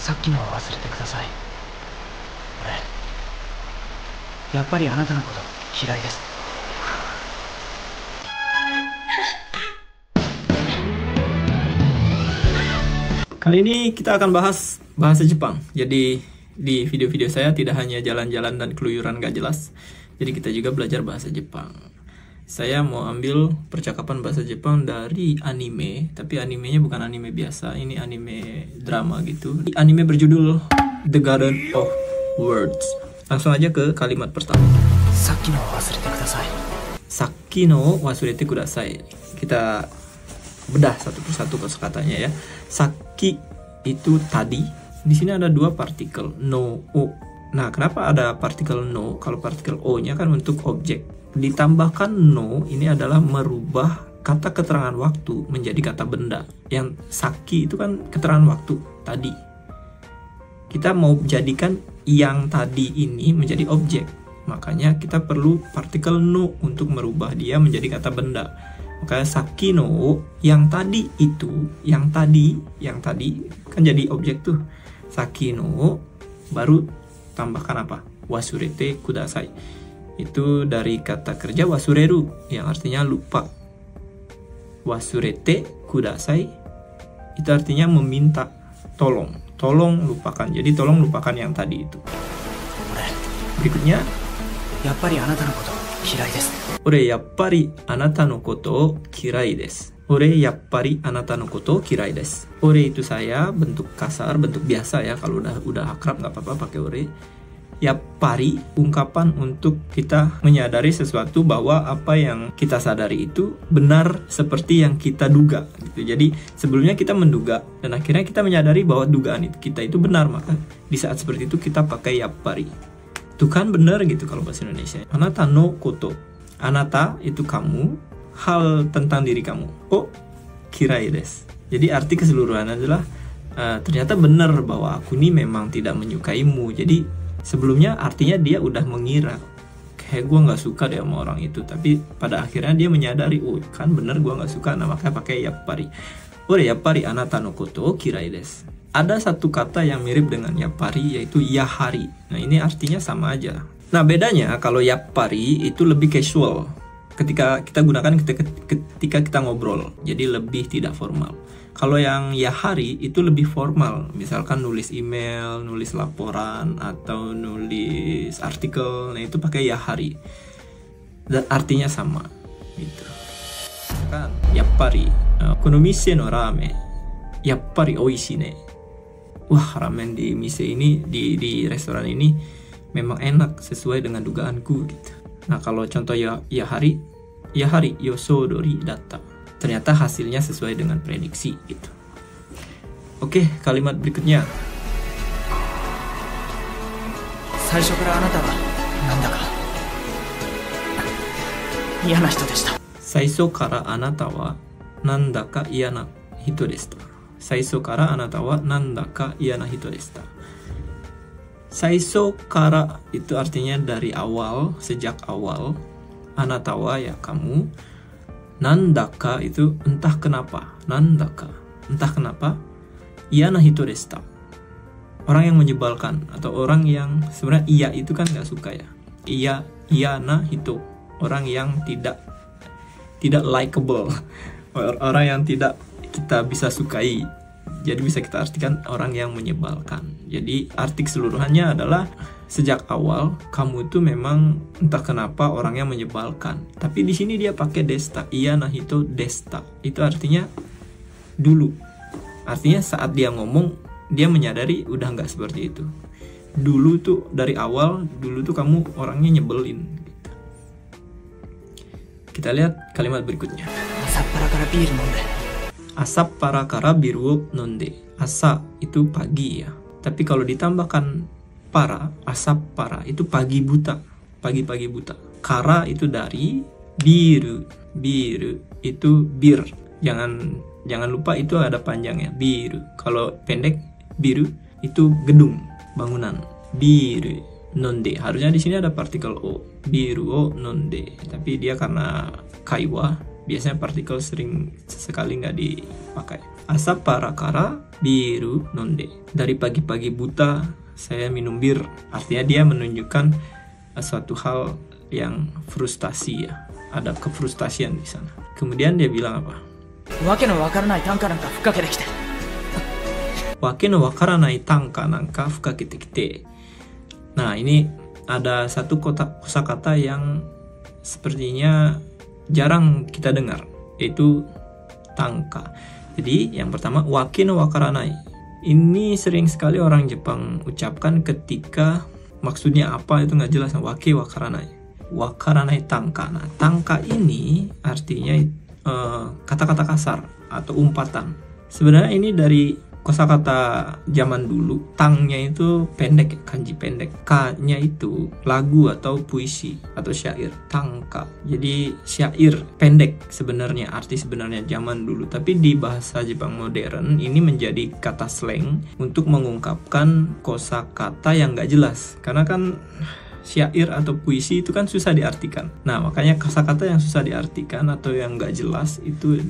さっきのは忘れてください。俺やっぱりあなたのこと嫌いです。 Kali ini kita akan bahas bahasa Jepang. Jadi di video-video saya tidak hanya jalan-jalan dan keluyuran gak jelas. Jadi kita juga belajar bahasa Jepang. Saya mau ambil percakapan bahasa Jepang dari anime, tapi animenya bukan anime biasa, ini anime drama gitu. Anime berjudul The Garden of Words. Langsung aja ke kalimat pertama. Sakki no wasurete kudasai. Sakki no wasurete kudasai. Kita bedah satu persatu kosakatanya ya. Sakki itu tadi. Di sini ada dua partikel no, o. Nah, kenapa ada partikel no? Kalau partikel o-nya kan untuk objek. Ditambahkan no, ini adalah merubah kata keterangan waktu menjadi kata benda. Yang sakki itu kan keterangan waktu tadi. Kita mau jadikan yang tadi ini menjadi objek. Makanya kita perlu partikel no untuk merubah dia menjadi kata benda. Makanya sakki no, yang tadi itu, yang tadi kan jadi objek tuh. Sakki no, baru tambahkan apa? Wasurete kudasai. Itu dari kata kerja wasureru, yang artinya lupa. Wasurete kudasai, itu artinya meminta, tolong. Tolong lupakan, jadi tolong lupakan yang tadi itu. Berikutnya, yappari anata no koto kirai desu. Ore yappari anata no koto kirai desu. Ore yappari anata no koto kirai desu. Ore itu saya, bentuk kasar, bentuk biasa ya. Kalau udah akrab nggak apa-apa pakai ore. Yappari, ungkapan untuk kita menyadari sesuatu bahwa apa yang kita sadari itu benar seperti yang kita duga gitu. Jadi sebelumnya kita menduga dan akhirnya kita menyadari bahwa dugaan kita itu benar, maka di saat seperti itu kita pakai yappari. Itu kan benar gitu kalau bahasa Indonesia. Anata no koto. Anata itu kamu, hal tentang diri kamu. Oh, kirai desu. Jadi arti keseluruhan adalah ternyata benar bahwa aku ini memang tidak menyukaimu. Jadi sebelumnya artinya dia udah mengira kayak gue nggak suka deh sama orang itu. Tapi pada akhirnya dia menyadari, oh kan benar gue nggak suka. Nah makanya pakai yappari. Ore yappari anata no koto kirai desu. Ada satu kata yang mirip dengan yappari, yaitu yahari. Nah ini artinya sama aja. Nah bedanya kalau yappari itu lebih casual. Ketika kita gunakan ketika kita ngobrol. Jadi lebih tidak formal. Kalau yang yahari itu lebih formal. Misalkan nulis email, nulis laporan, atau nulis artikel. Nah itu pakai yahari. Dan artinya sama. Gitu. Kan yappari. Konomise no ramen. Yappari oishii ne. Wah, ramen di mise ini, di restoran ini memang enak sesuai dengan dugaanku gitu. Nah, kalau contoh yahari yosodori datta. Ternyata hasilnya sesuai dengan prediksi gitu. Oke, kalimat berikutnya. Saisho kara anata wa nanda ka iyana hito deshita. Saisho kara anata wa nanda ka iyana hito deshita. Saisho kara anata wa nanda ka iyana hito deshita. Saisho kara itu artinya dari awal, sejak awal. Anata wa ya kamu. Nandaka itu entah kenapa. Nandaka entah kenapa. Iyana hito deshita. Orang yang menyebalkan atau orang yang sebenarnya iya itu kan nggak suka ya. Iyana hito, orang yang tidak likable. Orang yang tidak kita bisa sukai. Jadi bisa kita artikan orang yang menyebalkan. Jadi arti keseluruhannya adalah sejak awal kamu itu memang entah kenapa orang yang menyebalkan. Tapi di sini dia pakai desta. Iyana hito desta. Itu artinya dulu. Artinya saat dia ngomong dia menyadari udah nggak seperti itu. Dulu tuh dari awal dulu tuh kamu orangnya nyebelin. Gitu. Kita lihat kalimat berikutnya. Asappara kara biru nonde. Asappara kara biru nonde. Asa itu pagi ya. Tapi kalau ditambahkan para, asappara itu pagi buta. Pagi-pagi buta. Kara itu dari, biru itu bir. Jangan lupa itu ada panjangnya, biru. Kalau pendek biru itu gedung, bangunan. Biru nonde. Harusnya di sini ada partikel o. Biru o nonde. Tapi dia karena kaiwa Biasanya partikel sering sesekali nggak dipakai. Asapara kara biru nonde. Dari pagi-pagi buta saya minum bir. Artinya dia menunjukkan suatu hal yang frustasi ya. Ada kefrustasian di sana. Kemudian dia bilang apa? Wake no wakaranai tanka nanka fukakete kite. Wake no wakaranai tanka nanka fukakete kite. Nah, ini ada satu kosakata yang sepertinya jarang kita dengar, yaitu tangka. Jadi yang pertama, wake no wakaranai. Ini sering sekali orang Jepang ucapkan ketika maksudnya apa itu nggak jelas. Wake wakaranai, wakaranai tangka. Nah, tangka ini artinya kata-kata kasar atau umpatan. Sebenarnya ini dari kosakata zaman dulu. Tangnya itu pendek, kanji pendek. K-nya itu lagu atau puisi atau syair. Tangka. Jadi syair pendek sebenarnya, arti sebenarnya zaman dulu. Tapi di bahasa Jepang modern ini menjadi kata slang untuk mengungkapkan kosakata yang nggak jelas. Karena kan syair atau puisi itu kan susah diartikan. Nah, makanya kosakata yang susah diartikan atau yang nggak jelas itu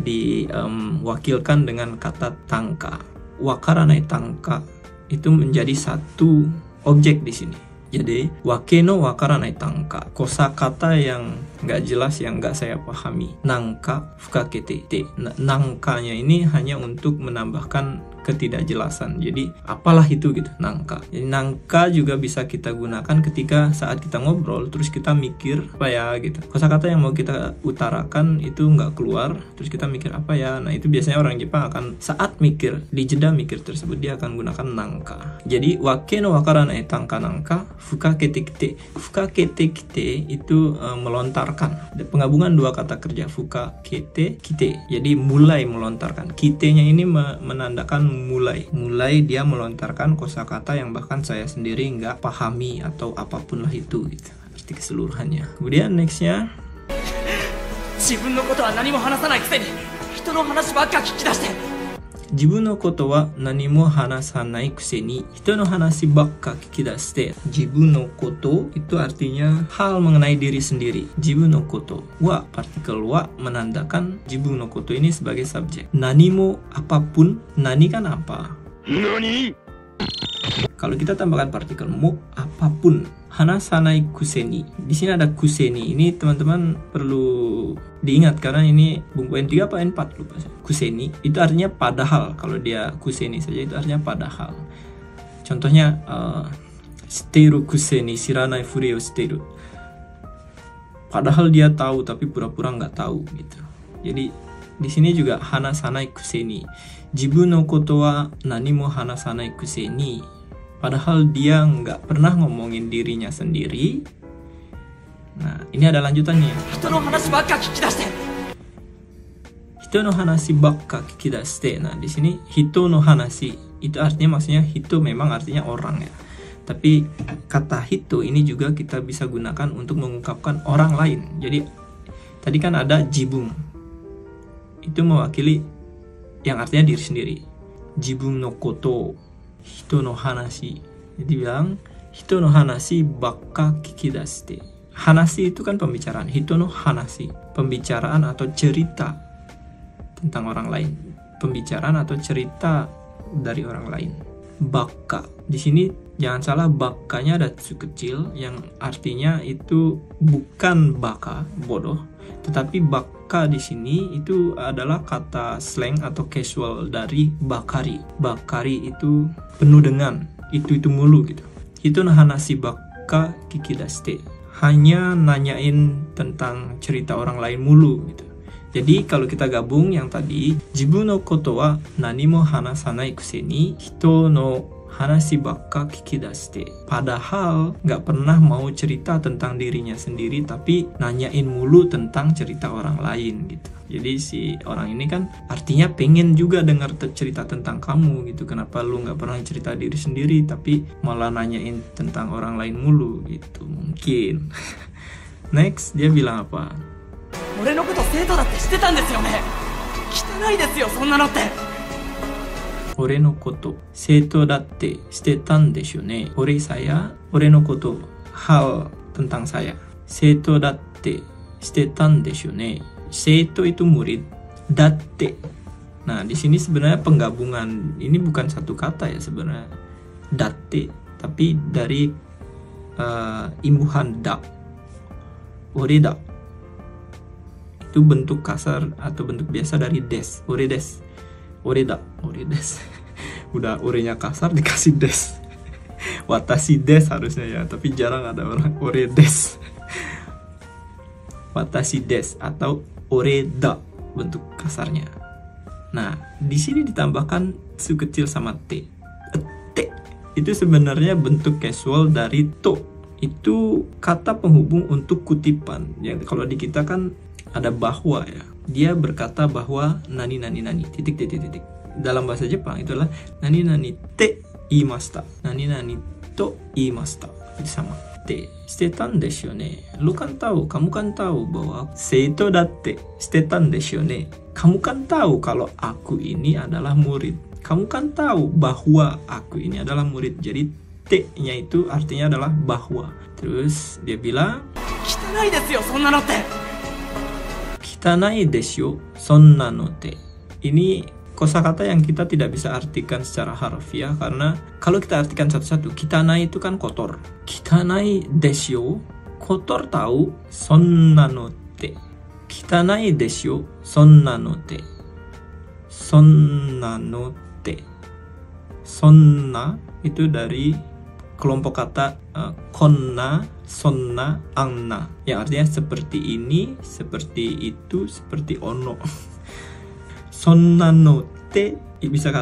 diwakilkan dengan kata tangka. Wakaranai tangka itu menjadi satu objek di sini. Jadi, wake no wakaranai tangka, kosakata yang nggak jelas, yang nggak saya pahami. Nangka fukakete te. Nangkanya ini hanya untuk menambahkan ketidakjelasan. Jadi apalah itu gitu, nangka. Jadi nangka juga bisa kita gunakan ketika saat kita ngobrol terus kita mikir apa ya gitu. Kosakata yang mau kita utarakan itu nggak keluar, terus kita mikir apa ya. Nah, itu biasanya orang Jepang akan saat mikir, di jeda mikir tersebut dia akan gunakan nangka. Jadi wake no wakaranai tangka nangka fukakete kite. Fukakete kite itu melontarkan. Penggabungan dua kata kerja, fukakete kite. Jadi mulai melontarkan. Kite-nya ini menandakan mulai dia melontarkan kosakata yang bahkan saya sendiri nggak pahami atau apapun lah itu gitu, arti keseluruhannya. Kemudian nextnya, 自分のことは何も話さないくせに人の話ばっか聞き出して。自分のことは何も話さないくせに人の話ばっか聞き出して。自分のこと itu artinya hal mengenai diri sendiri. 自分のことwa, partikel wa menandakan 自分のこと ini sebagai subjek. Nani mo apapun, nani kan apa? Nani? Kalau kita tambahkan partikel mo, apapun. Hanasanai kuseni. Di sini ada kuseni. Ini teman-teman perlu diingat karena ini buku N3 apa N4 lupa saya. Kuseni itu artinya padahal. Kalau dia kuseni saja itu artinya padahal. Contohnya shiteiru kuseni shiranai furi o shiteiru. Padahal dia tahu tapi pura-pura nggak tahu gitu. Jadi di sini juga hanasanai kuseni. Jibun no koto wa nani mo hanasanai kuseni. Padahal dia nggak pernah ngomongin dirinya sendiri. Nah, ini ada lanjutannya. Hito no hanashi bakka kikidashite. Hito no hanashi bakka kikidashite. Nah, di sini hito no hanashi itu artinya maksudnya hito memang artinya orang ya. Tapi kata hito ini juga kita bisa gunakan untuk mengungkapkan orang lain. Jadi tadi kan ada jibun. Itu mewakili yang artinya diri sendiri. Jibun no koto. Hito no hanashi. Jadi bilang hito no hanashi bakka kikidashite. Hanashi itu kan pembicaraan. Hito no hanashi, pembicaraan atau cerita tentang orang lain. Pembicaraan atau cerita dari orang lain. Bakka. Di sini jangan salah, bakkanya ada tsu kecil yang artinya itu bukan baka, bodoh. Tetapi bakka di sini itu adalah kata slang atau casual dari bakari. Bakari itu penuh dengan itu mulu gitu. Itu hanashi bakka kikidashite. Hanya nanyain tentang cerita orang lain mulu gitu. Jadi kalau kita gabung yang tadi, jibun no koto wa nani mo hanasanai kuseni hito no hanashi bakka kikidashite. Padahal nggak pernah mau cerita tentang dirinya sendiri, tapi nanyain mulu tentang cerita orang lain gitu. Jadi si orang ini kan artinya pengen juga dengar cerita tentang kamu gitu. Kenapa lu nggak pernah cerita diri sendiri, tapi malah nanyain tentang orang lain mulu gitu. Mungkin. Next, dia bilang apa? 俺のこと生徒だってしてたんですよね。汚いですよそんなのって。 俺のこと生徒だってしてたんでしょうね。俺のことhal tentang saya. 生徒だってしてたんでしょうね。seito itu murid, datte. Nah, di sini sebenarnya penggabungan, ini bukan satu kata ya sebenarnya, datte, tapi dari imbuhan da, ore da. Itu bentuk kasar atau bentuk biasa dari des, ore des, ore da, ore des. Udah orenya kasar dikasih des. Watashi des harusnya ya, tapi jarang ada orang ore des. Watashi des atau ore da bentuk kasarnya. Nah, di sini ditambahkan su kecil sama t. T itu sebenarnya bentuk casual dari to. Itu kata penghubung untuk kutipan. Yang kalau di kita kan ada bahwa ya. Dia berkata bahwa nani nani nani titik titik titik. Dalam bahasa Jepang itulah nani nani te iimashita. Nani nani to iimashita. Itu sama. Te stetan desyo ne. Lu kan tahu, kamu kan tahu bahwa seito datte stetan desyo ne. Kamu kan tahu kalau aku ini adalah murid. Kamu kan tahu bahwa aku ini adalah murid. Jadi T-nya itu artinya adalah bahwa. Terus dia bilang, Kitanai desu yo, sonna no te. Kitanai desu yo, sonna no te. Ini kosakata yang kita tidak bisa artikan secara harfiah karena kalau kita artikan satu-satu, kitanai itu kan kotor. Kitanai desu yo, kotor tahu, sonna no te. Kitanai desu yo, sonna no te. Sonna no te. Sonna itu dari kelompok kata konna, sonna, anna, yang artinya seperti ini, seperti itu, seperti ono. Sonna no te bisa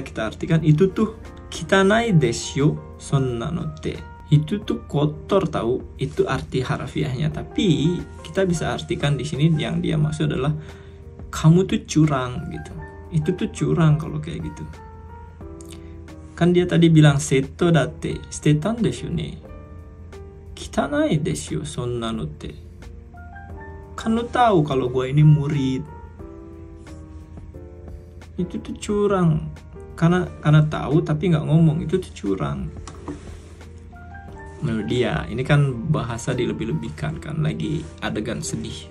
kita artikan itu tuh kitanai desu yo, sonna no te. Itu tuh kotor tahu, itu arti harfiahnya. Tapi kita bisa artikan di sini yang dia maksud adalah kamu tuh curang gitu. Itu tuh curang kalau kayak gitu. Kan dia tadi bilang seto datte stetan desu ne. Kitanai desu yo sonna no te. Kan lu tahu kalau gue ini murid. Itu tuh curang. Karena tahu tapi nggak ngomong, itu tuh curang. Menurut dia, ini kan bahasa dilebih-lebihkan kan, lagi adegan sedih.